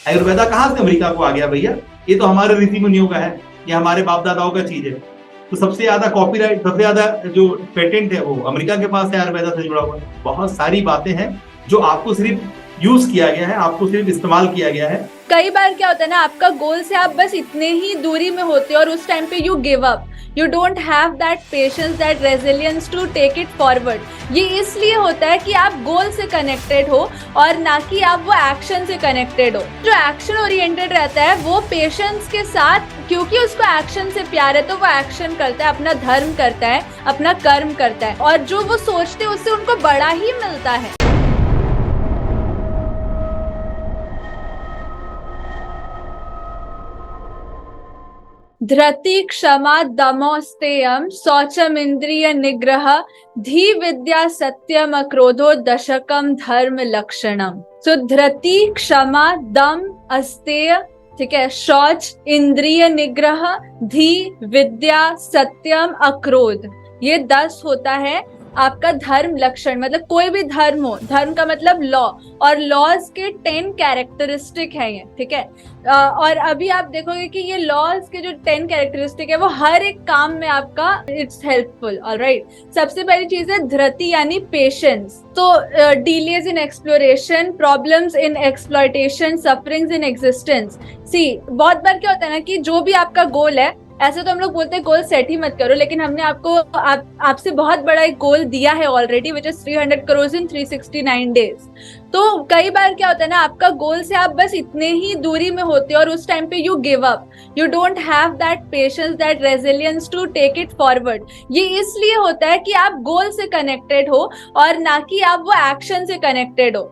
आयुर्वेदा कहाँ से अमेरिका को आ गया भैया? ये तो हमारे ऋषि मुनियों का है, ये हमारे बाप दादाओं का चीज है। तो सबसे ज्यादा कॉपीराइट, सबसे ज्यादा जो पेटेंट है वो अमेरिका के पास है, आयुर्वेदा से जुड़ा हुआ। बहुत सारी बातें हैं जो आपको सिर्फ यूज किया गया है, आपको सिर्फ इस्तेमाल किया गया है। कई बार क्या होता है ना, आपका गोल से आप बस इतने ही दूरी में होते हो और उस टाइम पे you give up, you don't have that patience, that resilience to take it forward. ये इसलिए होता है कि आप गोल से कनेक्टेड हो और ना कि आप वो एक्शन से कनेक्टेड हो। जो एक्शन ओरिएंटेड रहता है वो पेशेंस के साथ, क्योंकि उसको एक्शन से प्यार है तो वो एक्शन करता है, अपना धर्म करता है, अपना कर्म करता है, और जो वो सोचते हैं उससे उनको बड़ा ही मिलता है। धृति क्षमा दमोस्तेयम शौचम इंद्रिय निग्रह धी विद्या सत्यम अक्रोधो दशकम धर्म लक्षणम। सो धृति क्षमा दम अस्तेय, ठीक है, शौच इंद्रिय निग्रह धी विद्या सत्यम अक्रोध, ये 10 होता है आपका धर्म लक्षण। मतलब कोई भी धर्म हो, धर्म का मतलब लॉ, और लॉज के 10 कैरेक्टरिस्टिक है ये, ठीक है। और अभी आप देखोगे कि ये लॉज के जो 10 कैरेक्टरिस्टिक है वो हर एक काम में आपका इट्स हेल्पफुल। ऑलराइट, सबसे पहली चीज है धृति यानी पेशेंस। तो delays in exploration, problems in exploitation, sufferings in existence. सी बहुत बार क्या होता है ना कि जो भी आपका गोल है, ऐसे तो हम लोग बोलते हैं गोल सेट ही मत करो, लेकिन हमने आपको आपसे बहुत बड़ा एक गोल दिया है already, which is 300 crore in 369 days. तो कई बार क्या होता है ना, आपका गोल से आप बस इतने ही दूरी में होते हो और उस टाइम पे you give up, you don't have that patience, that resilience to take it forward. ये इसलिए होता है कि आप गोल से कनेक्टेड हो और ना कि आप वो एक्शन से कनेक्टेड हो।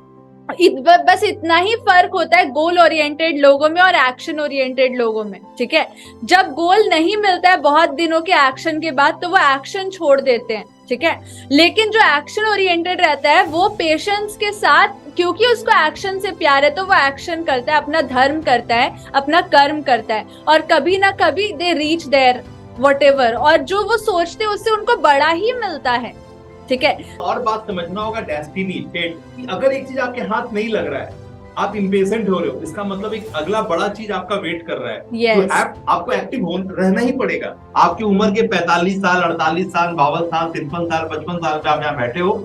बस इतना ही फर्क होता है गोल ओरिएंटेड लोगों में और एक्शन ओरिएंटेड लोगों में, ठीक है। जब गोल नहीं मिलता है बहुत दिनों के एक्शन के बाद, तो वो एक्शन छोड़ देते हैं, ठीक है। लेकिन जो एक्शन ओरिएंटेड रहता है वो पेशेंस के साथ, क्योंकि उसको एक्शन से प्यार है तो वो एक्शन करता है, अपना धर्म करता है, अपना कर्म करता है, और कभी ना कभी दे रीच देयर व्हाटएवर, और जो वो सोचते हैं उससे उनको बड़ा ही मिलता है, ठीक है। और बात समझना होगा डेस्टिनी, फेट। अगर एक चीज आपके हाथ नहीं लग रहा है, आप इम्पेशेंट हो रहे हो, इसका मतलब एक अगला बड़ा चीज आपका वेट कर रहा है। yes. तो आपको एक्टिव रहना ही पड़ेगा। आपकी उम्र के 45 साल, 48 साल, 52 साल, 53 साल, 55 साल पे आप यहाँ बैठे हो,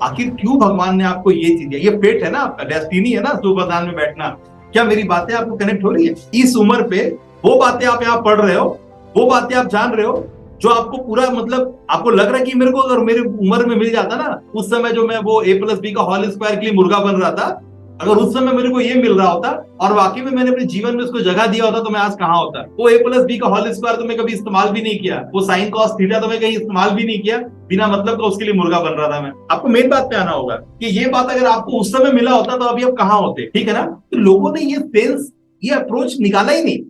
आखिर क्यों भगवान ने आपको ये चीज दिया? ये फेट है ना आपका, डेस्टिनी है ना, सुबदान में बैठना। क्या मेरी बातें आपको कनेक्ट हो रही है? इस उम्र पे वो बातें आप यहाँ पढ़ रहे हो, वो बातें आप जान रहे हो जो आपको पूरा, मतलब आपको लग रहा है कि मेरे को अगर मेरी उम्र में मिल जाता ना, उस समय जो मैं वो a+b का होल स्क्वायर के लिए मुर्गा बन रहा था, अगर उस समय मेरे को ये मिल रहा होता और वाकई में मैंने अपने जीवन में उसको जगह दिया होता, तो मैं आज कहाँ होता। वो a+b का होल स्क्वायर तो मैं कभी इस्तेमाल भी नहीं किया, वो साइन कॉस थीटा तो मैं कहीं इस्तेमाल भी नहीं किया, बिना मतलब का उसके लिए मुर्गा बन रहा था मैं। आपको मेन बात पे आना होगा कि ये बात अगर आपको उस समय मिला होता तो अभी आप कहाँ होते, ठीक है ना। तो लोगों ने ये सेंस, ये अप्रोच निकाला ही नहीं।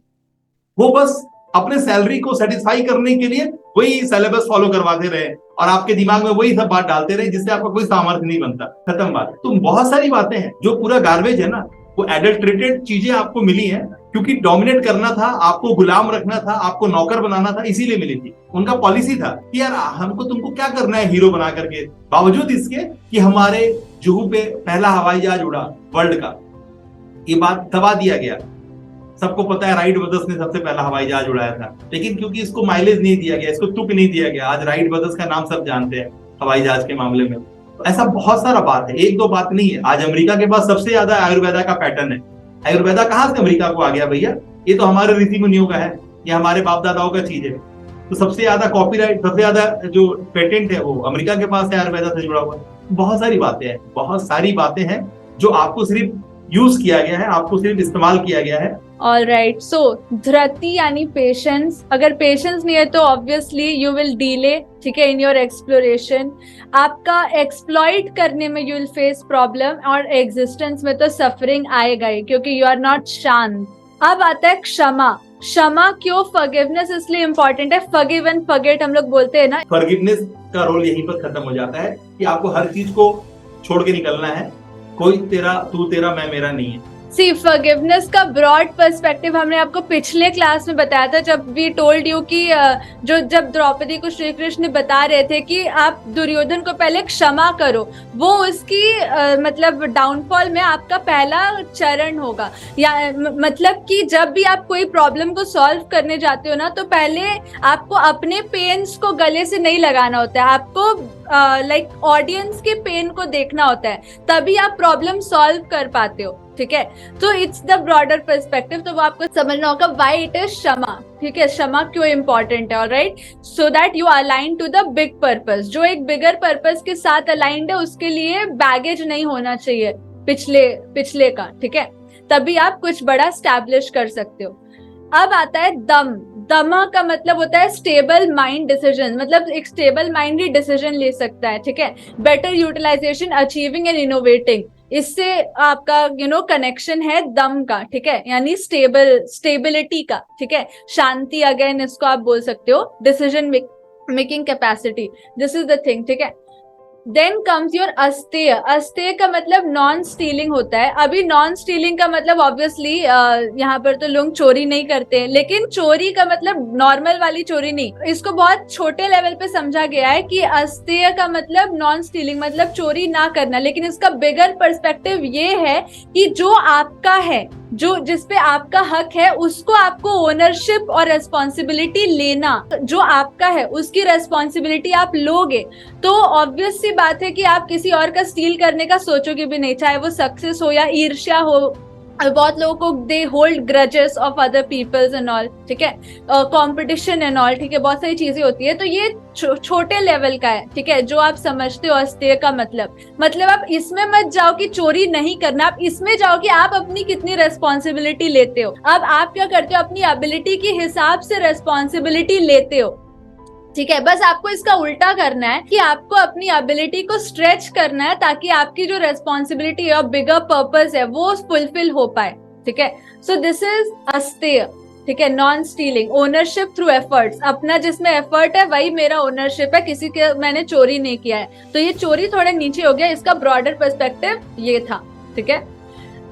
वो बस अपने सैलरी को सेटिस्फाई करने के लिए वही सिलेबस फॉलो करवाते रहे और आपके दिमाग में वही सब बात डालते रहे, जिससे आपका कोई सामर्थ्य नहीं बनता। खत्म बात। तो बहुत सारी बातें हैं जो पूरा गार्बेज है ना, वो एडल्ट्रेटेड चीजें आपको मिली हैं, क्योंकि डोमिनेट करना था, आपको गुलाम रखना था, आपको नौकर बनाना था, इसीलिए मिली थी। उनका पॉलिसी था कि यार हमको तुमको क्या करना है हीरो बना करके, बावजूद इसके कि हमारे जुहू पे पहला हवाई जहाज उड़ा वर्ल्ड का। ये बात दबा दिया गया। सबको पता है राइट ब्रदर्स ने सबसे पहला हवाई जहाज उड़ाया था, लेकिन क्योंकि इसको माइलेज नहीं दिया गया, इसको तुक नहीं दिया गया, आज राइट ब्रदर्स का नाम सब जानते हैं हवाई जहाज के मामले में। तो ऐसा बहुत सारा बात है, एक दो बात नहीं है। आज अमेरिका के पास सबसे ज्यादा आयुर्वेदा का पैटर्न है। आयुर्वेदा कहाँ से अमेरिका को आ गया भैया? ये तो हमारे ऋषि मुनियों का है, ये हमारे बाप दादाओं का चीज है। तो सबसे ज्यादा कॉपीराइट, सबसे ज्यादा जो पेटेंट है वो अमेरिका के पास है, आयुर्वेदा से जुड़ा हुआ। बहुत सारी बातें हैं, बहुत सारी बातें हैं जो आपको सिर्फ यूज किया गया है, आपको सिर्फ इस्तेमाल किया गया है। ऑलराइट, सो धृति यानी पेशेंस। अगर पेशेंस नहीं है तो ऑब्वियसली यू विल डिले, ठीक है, इन योर एक्सप्लोरेशन। आपका एक्सप्लॉइट करने में यू विल फेस प्रॉब्लम, और एग्जिस्टेंस में तो सफरिंग आएगा ही, क्योंकि यू आर नॉट शांत। अब आता है क्षमा। क्षमा क्यों? फॉरगिवनेस इसलिए इंपॉर्टेंट है। फॉरगिव एंड फॉरगेट हम लोग बोलते हैं ना। फॉरगिवनेस का रोल यहीं पर खत्म हो जाता है कि आपको हर चीज को छोड़ के निकलना है। कोई तेरा, तू तेरा, मैं मेरा नहीं है। सी फॉरगिवनेस का ब्रॉड पर्सपेक्टिव हमने आपको पिछले क्लास में बताया था, जब वी टोल्ड यू कि जब द्रौपदी को श्री कृष्ण बता रहे थे कि आप दुर्योधन को पहले क्षमा करो, वो उसकी मतलब डाउनफॉल में आपका पहला चरण होगा। या मतलब कि जब भी आप कोई प्रॉब्लम को सॉल्व करने जाते हो ना, तो पहले आपको अपने पेन्स को गले से नहीं लगाना होता है, आपको लाइक ऑडियंस के पेन को देखना होता है, तभी आप प्रॉब्लम सॉल्व कर पाते हो। ठीक है, तो इट्स द ब्रॉडर पर्सपेक्टिव। तो वो आपको समझना होगा व्हाई इट इज क्षमा। ठीक है, क्षमा क्यों इंपॉर्टेंट है, alright, so that you align to the big purpose. जो एक बिगर पर्पस के साथ अलाइंड है, उसके लिए बैगेज नहीं होना चाहिए पिछले का। ठीक है, तभी आप कुछ बड़ा स्टैब्लिश कर सकते हो। अब आता है दम। दमा का मतलब होता है स्टेबल माइंड डिसीजन, मतलब एक स्टेबल माइंड ही डिसीजन ले सकता है। ठीक है, better utilisation, achieving and innovating, इससे आपका कनेक्शन है दम का। ठीक है, यानी स्टेबिलिटी का। ठीक है, शांति, अगेन इसको आप बोल सकते हो decision making capacity, this is the thing. ठीक है, देन कम्स योर अस्तेय। अस्तेय का मतलब नॉन स्टीलिंग होता है। अभी नॉन स्टीलिंग का मतलब ऑब्वियसली यहाँ पर तो लोग चोरी नहीं करते, लेकिन चोरी का मतलब नॉर्मल वाली चोरी नहीं, इसको बहुत छोटे लेवल पे समझा गया है कि अस्तेय का मतलब नॉन स्टीलिंग, मतलब चोरी ना करना। लेकिन इसका बिगर पर्सपेक्टिव ये है कि जो आपका है, जो जिस पे आपका हक है, उसको आपको ओनरशिप और रेस्पॉन्सिबिलिटी लेना। जो आपका है उसकी रेस्पॉन्सिबिलिटी आप लोगे, तो ऑब्वियस सी बात है कि आप किसी और का स्टील करने का सोचोगे भी नहीं, चाहे वो सक्सेस हो या ईर्ष्या हो। बहुत लोगों को they hold grudges of other peoples and all. ठीक है, कंपटीशन एंड ऑल। ठीक है, बहुत सारी चीजें होती है, तो ये छोटे लेवल का है। ठीक है, जो आप समझते हो अस्तेय का मतलब आप इसमें मत जाओ कि चोरी नहीं करना, आप इसमें जाओ कि आप अपनी कितनी रेस्पॉन्सिबिलिटी लेते हो। अब आप क्या करते हो, अपनी एबिलिटी के हिसाब से रेस्पॉन्सिबिलिटी लेते हो। ठीक है, बस आपको इसका उल्टा करना है कि आपको अपनी एबिलिटी को स्ट्रेच करना है, ताकि आपकी जो रेस्पॉन्सिबिलिटी और बिगर पर्पस है वो फुलफिल हो पाए। ठीक है, सो दिस इज अस्तेय। ठीक है, non stealing, ownership through efforts, अपना जिसमें एफर्ट है वही मेरा ओनरशिप है, किसी के मैंने चोरी नहीं किया है। तो ये चोरी थोड़ा नीचे हो गया, इसका ब्रॉडर पर्सपेक्टिव ये था। ठीक है,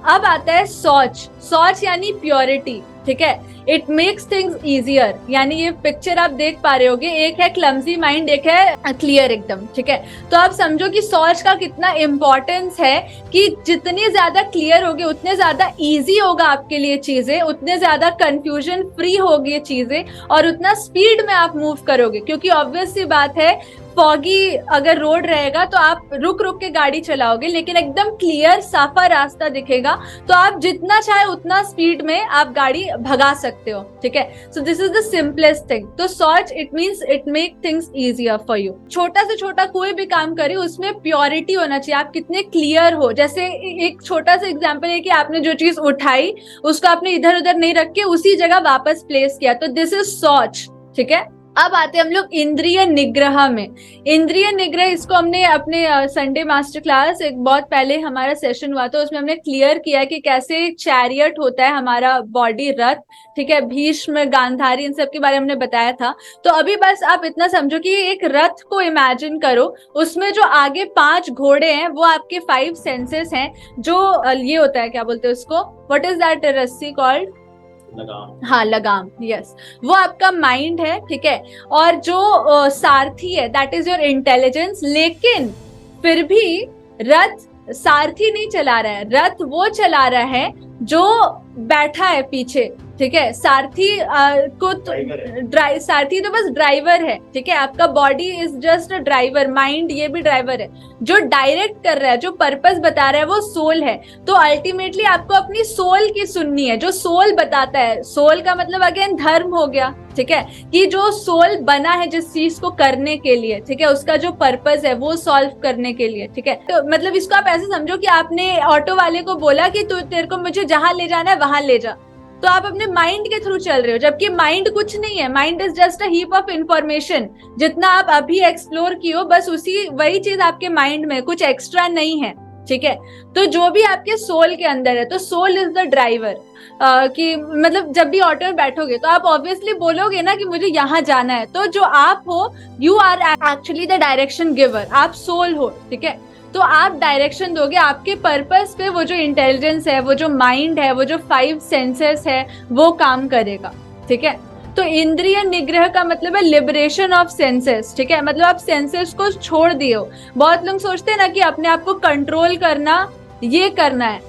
अब आता है सोच। सोच यानी प्योरिटी। ठीक है, इट मेक्स थिंग्स इजियर, यानी ये पिक्चर आप देख पा रहे होगे, एक है क्लमजी माइंड, एक है क्लियर एकदम। ठीक है, तो आप समझो कि सोच का कितना इंपॉर्टेंस है, कि जितनी ज्यादा क्लियर होगी उतने ज्यादा इजी होगा आपके लिए चीजें, उतने ज्यादा कंफ्यूजन फ्री होगी चीजें, और उतना स्पीड में आप मूव करोगे। क्योंकि ऑब्वियस सी बात है, फॉगी अगर रोड रहेगा तो आप रुक रुक के गाड़ी चलाओगे, लेकिन एकदम क्लियर साफा रास्ता दिखेगा तो आप जितना चाहे उतना स्पीड में आप गाड़ी भगा सकते हो। ठीक है, so this is the simplest thing. तो सोच, it means it make things easier for you. छोटा से छोटा कोई भी काम करे, उसमें प्योरिटी होना चाहिए, आप कितने क्लियर हो। जैसे एक छोटा सा एग्जाम्पल है कि आपने जो चीज उठाई उसको आपने इधर उधर नहीं रख के उसी जगह वापस प्लेस किया, तो दिस इज सोच। ठीक है, अब आते हैं हम लोग इंद्रिय निग्रह में। इंद्रिय निग्रह, इसको हमने अपने संडे मास्टर क्लास एक बहुत पहले हमारा सेशन हुआ था, उसमें हमने क्लियर किया कि कैसे चैरियट होता है हमारा बॉडी, रथ। ठीक है, भीष्म, गांधारी, इन सब के बारे में हमने बताया था। तो अभी बस आप इतना समझो कि एक रथ को इमेजिन करो, उसमें जो आगे 5 घोड़े हैं वो आपके 5 सेंसेस हैं। जो ये होता है, क्या बोलते हैं उसको, व्हाट इज दैट रस्सी कॉल्ड, लगाम। हाँ, लगाम, यस, वो आपका माइंड है। ठीक है, और जो सारथी है दैट इज योर इंटेलिजेंस। लेकिन फिर भी रथ सारथी नहीं चला रहा है, रथ वो चला रहा है जो बैठा है पीछे। ठीक है, सारथी को तो सारथी तो बस ड्राइवर है। ठीक है, आपका body is just a driver, mind ये भी ड्राइवर है। जो डायरेक्ट कर रहा है, जो पर्पस बता रहा है, वो सोल है। तो अल्टीमेटली आपको अपनी सोल की सुननी है, जो सोल बताता है। सोल का मतलब अगेन धर्म हो गया। ठीक है, कि जो सोल बना है जिस चीज को करने के लिए, ठीक है, उसका जो पर्पस है वो सॉल्व करने के लिए। ठीक है, तो मतलब इसको आप ऐसे समझो कि आपने ऑटो वाले को बोला कि तू तेरे को मुझे जहां ले जाना है वहां ले जा, तो आप अपने माइंड के थ्रू चल रहे हो, जबकि माइंड कुछ नहीं है। Mind is just a heap of information. जितना आप अभी एक्सप्लोर किए बस वही चीज आपके माइंड में, कुछ एक्स्ट्रा नहीं है। ठीक है, तो जो भी आपके सोल के अंदर है, तो सोल इज द ड्राइवर। कि मतलब जब भी ऑटो में बैठोगे तो आप ऑब्वियसली बोलोगे ना कि मुझे यहाँ जाना है, तो जो आप हो, you are actually the direction giver, आप सोल हो। ठीक है, तो आप डायरेक्शन दोगे आपके पर्पस पे, वो जो इंटेलिजेंस है, वो जो माइंड है, वो जो 5 सेंसेस है, वो काम करेगा। ठीक है, तो इंद्रिय निग्रह का मतलब है लिबरेशन ऑफ सेंसेस। ठीक है, मतलब आप सेंसेस को छोड़ दिए हो। बहुत लोग सोचते हैं ना कि अपने आप को कंट्रोल करना, ये करना है,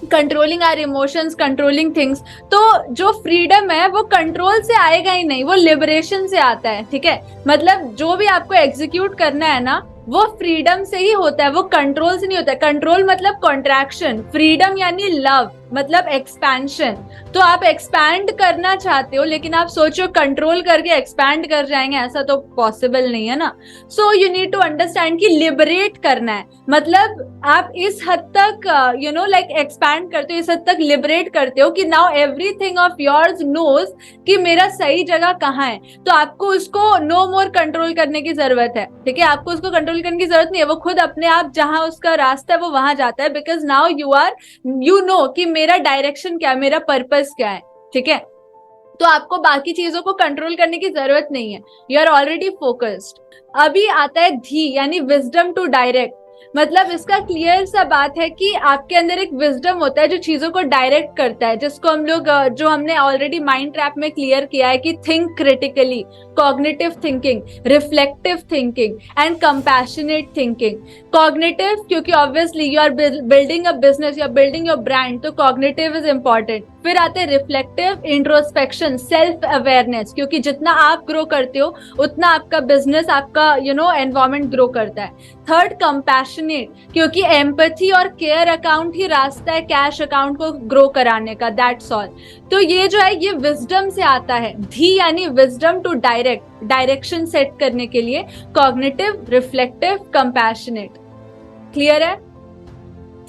controlling our emotions, controlling things. तो जो फ्रीडम है वो कंट्रोल से आएगा ही नहीं, वो लिबरेशन से आता है। ठीक है, मतलब जो भी आपको एग्जीक्यूट करना है ना, वो फ्रीडम से ही होता है, वो कंट्रोल से नहीं होता है। कंट्रोल मतलब कॉन्ट्रैक्शन, फ्रीडम यानी लव मतलब एक्सपेंशन। तो आप एक्सपैंड करना चाहते हो, लेकिन आप सोचो कंट्रोल करके एक्सपैंड कर जाएंगे, ऐसा तो पॉसिबल नहीं है ना। So you need to understand कि लिबरेट करना है, मतलब आप इस हद तक यू नो लाइक एक्सपैंड करते हो, इस हद तक लिबरेट करते हो कि now everything of yours knows कि मेरा सही जगह कहाँ है। तो आपको उसको नो मोर कंट्रोल करने की जरूरत है। ठीक है, आपको उसको कंट्रोल करने की जरूरत नहीं है, वो खुद अपने आप जहां उसका रास्ता है वो वहां जाता है, बिकॉज नाउ यू नो कि मेरा डायरेक्शन क्या है, मेरा पर्पस क्या है। ठीक है, तो आपको बाकी चीजों को कंट्रोल करने की जरूरत नहीं है, यू आर ऑलरेडी फोकस्ड। अभी आता है धी यानी विजडम टू डायरेक्ट। मतलब इसका क्लियर सा बात है कि आपके अंदर एक विजडम होता है जो चीजों को डायरेक्ट करता है, जिसको हम लोग जो हमने ऑलरेडी माइंड ट्रैप में क्लियर किया है कि think critically, cognitive thinking, reflective thinking and compassionate thinking. Cognitive क्योंकि obviously you are building a business, you are building your brand, तो कॉग्निटिव इज इंपॉर्टेंट। फिर आते हैं रिफ्लेक्टिव, इंट्रोस्पेक्शन, सेल्फ अवेयरनेस, क्योंकि जितना आप ग्रो करते हो उतना आपका बिजनेस, आपका यू नो एनवायरमेंट ग्रो करता है। थर्ड कंपैशनेट, क्योंकि एम्पैथी और केयर अकाउंट ही रास्ता है कैश अकाउंट को ग्रो कराने का, दैट्स ऑल। तो ये जो है ये विजडम से आता है। धी यानी wisdom to direct, direction set करने के लिए कॉग्निटिव, रिफ्लेक्टिव, कंपैशनेट। क्लियर है?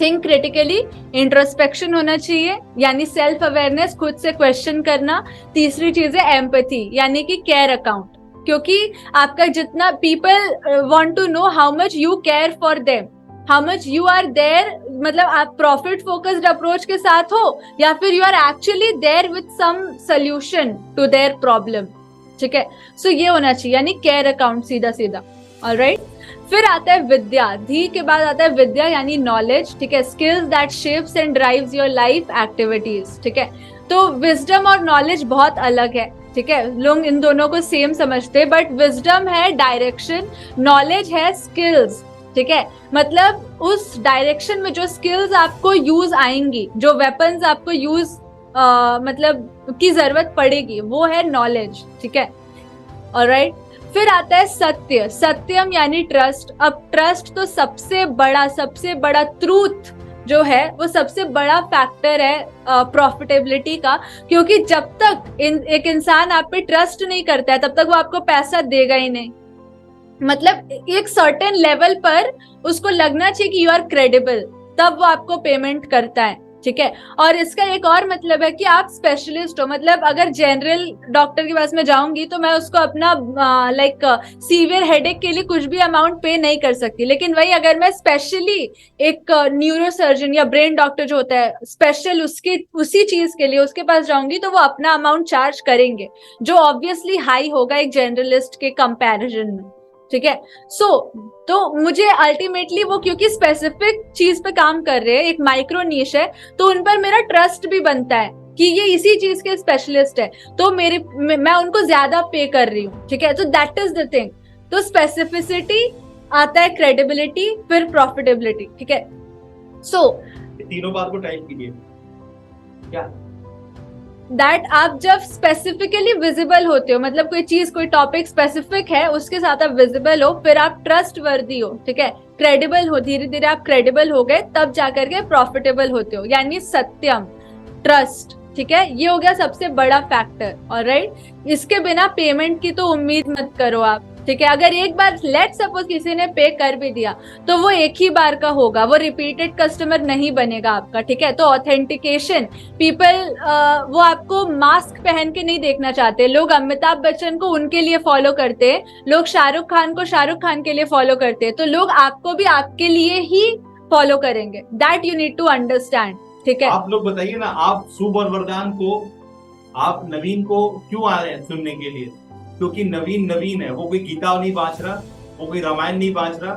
थिंक क्रिटिकली, इंट्रोस्पेक्शन होना चाहिए यानी सेल्फ अवेयरनेस, खुद से क्वेश्चन करना। तीसरी चीज है एम्पैथी यानी कि केयर अकाउंट, क्योंकि आपका जितना people want to know how much you care for them, how much you are there, मतलब आप प्रॉफिट फोकस्ड अप्रोच के साथ हो या फिर you are actually there with some solution to their problem. ठीक है, सो ये होना चाहिए यानी केयर अकाउंट, सीधा सीधा। ऑलराइट, फिर आता है विद्या। धी के बाद आता है विद्या यानी नॉलेज। ठीक है, skills that shapes and drives your life activities. ठीक है, तो विजडम और नॉलेज बहुत अलग है। ठीक है, लोग इन दोनों को सेम समझते हैं, बट विजडम है डायरेक्शन, नॉलेज है स्किल्स। ठीक है, मतलब उस डायरेक्शन में जो स्किल्स आपको यूज आएंगी, जो वेपन्स आपको यूज मतलब की जरूरत पड़ेगी, वो है नॉलेज। ठीक है, ऑलराइट। फिर आता है सत्य, सत्यम यानी ट्रस्ट। अब ट्रस्ट तो सबसे बड़ा ट्रूथ जो है वो सबसे बड़ा फैक्टर है प्रॉफिटेबिलिटी का, क्योंकि जब तक एक इंसान आप पे ट्रस्ट नहीं करता है तब तक वो आपको पैसा देगा ही नहीं। मतलब एक सर्टेन लेवल पर उसको लगना चाहिए कि यू आर क्रेडिबल, तब वो आपको पेमेंट करता है। ठीक है, और इसका एक और मतलब है कि आप स्पेशलिस्ट हो। मतलब अगर जनरल डॉक्टर के पास में जाऊंगी तो मैं उसको अपना लाइक सीवियर हेडेक के लिए कुछ भी अमाउंट पे नहीं कर सकती, लेकिन वही अगर मैं स्पेशली एक न्यूरोसर्जन या ब्रेन डॉक्टर जो होता है स्पेशल उसकी उसी चीज के लिए उसके पास जाऊंगी तो वो अपना अमाउंट चार्ज करेंगे, जो ऑब्वियसली हाई होगा एक जनरलिस्ट के कंपैरिजन में। ठीक है, तो मुझे अल्टीमेटली वो क्योंकि स्पेसिफिक चीज पे काम कर रहे हैं, एक माइक्रो नीश है, तो उन पर मेरा ट्रस्ट भी बनता है कि ये इसी चीज के स्पेशलिस्ट है, तो मैं उनको ज्यादा पे कर रही हूँ। ठीक है, तो दैट इज द थिंग। तो स्पेसिफिसिटी आता है, क्रेडिबिलिटी, फिर प्रॉफिटेबिलिटी। ठीक है, सो तीनों बात को टाइप कीजिए क्या दैट आप जब स्पेसिफिकली विजिबल होते हो, मतलब कोई चीज कोई टॉपिक स्पेसिफिक है उसके साथ आप विजिबल हो, फिर आप ट्रस्ट वर्दी हो। ठीक है, क्रेडिबल हो, धीरे धीरे आप क्रेडिबल हो गए, तब जाकर के प्रॉफिटेबल होते हो, यानी सत्यम, ट्रस्ट। ठीक है, ये हो गया सबसे बड़ा फैक्टर। ऑलराइट, इसके बिना पेमेंट की तो उम्मीद मत करो आप। ठीक है, अगर एक बार लेट सपोज किसी ने पे कर भी दिया तो वो एक ही बार का होगा, वो रिपीटेड कस्टमर नहीं बनेगा आपका। ठीक है, तो ऑथेंटिकेशन, पीपल वो आपको मास्क पहन के नहीं देखना चाहते। लोग अमिताभ बच्चन को उनके लिए फॉलो करते हैं, लोग शाहरुख खान को शाहरुख खान के लिए फॉलो करते हैं, तो लोग आपको भी आपके लिए ही फॉलो करेंगे। That you need to understand. ठीक है, आप लोग बताइए ना, आप शुभ और वरदान को, आप नवीन को क्यों आ रहे हैं सुनने के लिए? क्योंकि नवीन है, वो कोई गीता नहीं बांच रहा, वो कोई रामायण नहीं बांच रहा,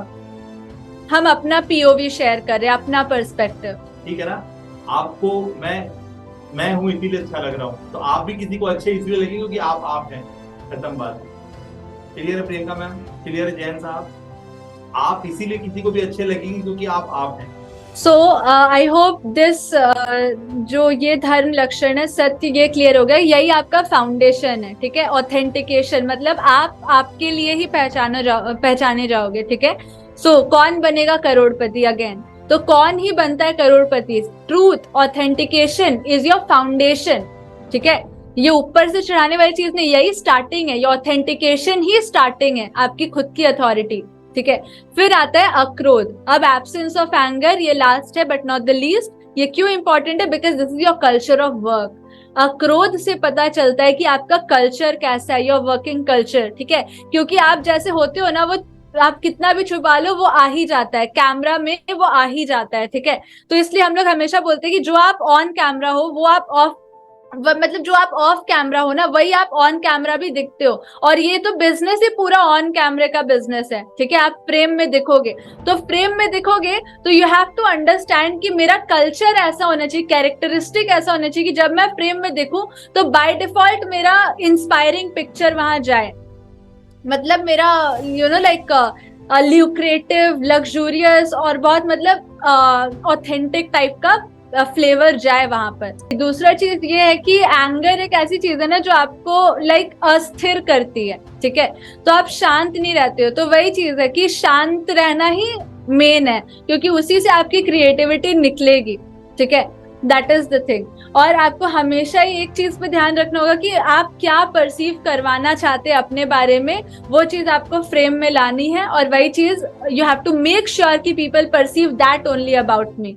हम अपना पीओवी शेयर कर रहे हैं, अपना पर्सपेक्टिव। ठीक है ना, आपको मैं हूं इसीलिए अच्छा लग रहा हूँ, तो आप भी किसी को अच्छे इसलिए लगेंगे क्योंकि आप हैं। खत्म बात। क्लियर है प्रियंका मैम? क्लियर है जैन साहब? आप इसीलिए किसी को भी अच्छे लगेंगे क्योंकि आप हैं। सो आई होप दिस जो ये धर्म लक्षण है, सत्य, ये क्लियर हो गया। यही आपका फाउंडेशन है, ठीक है। ऑथेंटिकेशन मतलब आप आपके लिए ही पहचाने जाओगे, ठीक है। सो कौन बनेगा करोड़पति? अगेन, तो कौन ही बनता है करोड़पति? Truth, authentication is your foundation, ठीक है। ये ऊपर से चढ़ाने वाली चीज नहीं, यही स्टार्टिंग है। ये ऑथेंटिकेशन ही स्टार्टिंग है आपकी खुद की अथॉरिटी, ठीक है। फिर आता है अक्रोध। अब एब्सेंस ऑफ एंगर, ये लास्ट है बट नॉट द लीस्ट। ये क्यों इंपॉर्टेंट है? Because this is your culture of work. अक्रोध से पता चलता है कि आपका कल्चर कैसा है, योर वर्किंग कल्चर, ठीक है। क्योंकि आप जैसे होते हो ना, वो आप कितना भी छुपा लो वो आ ही जाता है, कैमरा में वो आ ही जाता है, ठीक है। तो इसलिए हम लोग हमेशा बोलते हैं कि जो आप ऑन कैमरा हो वो आप ऑफ, मतलब जो आप ऑफ कैमरा हो ना, वही आप ऑन कैमरा भी दिखते हो। और ये तो बिजनेस ही पूरा ऑन कैमरे का बिजनेस है, ठीक है। आप फ्रेम में दिखोगे, तो फ्रेम में दिखोगे तो यू हैव टू अंडरस्टैंड कि मेरा कल्चर ऐसा होना चाहिए, कैरेक्टरिस्टिक ऐसा होना चाहिए कि जब मैं फ्रेम में दिखूं तो बाय डिफॉल्ट मेरा इंस्पायरिंग पिक्चर वहां जाए। मतलब मेरा लाइक ल्यूक्रेटिव, लग्जूरियस और बहुत मतलब ऑथेंटिक टाइप का फ्लेवर जाए वहां पर। दूसरा चीज ये है कि एंगर एक ऐसी चीज है ना जो आपको लाइक अस्थिर करती है, ठीक है। तो आप शांत नहीं रहते हो, तो वही चीज है कि शांत रहना ही मेन है, क्योंकि उसी से आपकी क्रिएटिविटी निकलेगी, ठीक है। That is the thing. और आपको हमेशा ही एक चीज पे ध्यान रखना होगा कि आप क्या परसीव करवाना चाहते हैं अपने बारे में, वो चीज आपको फ्रेम में लानी है। और वही चीज you have to make sure कि people perceive that only about me.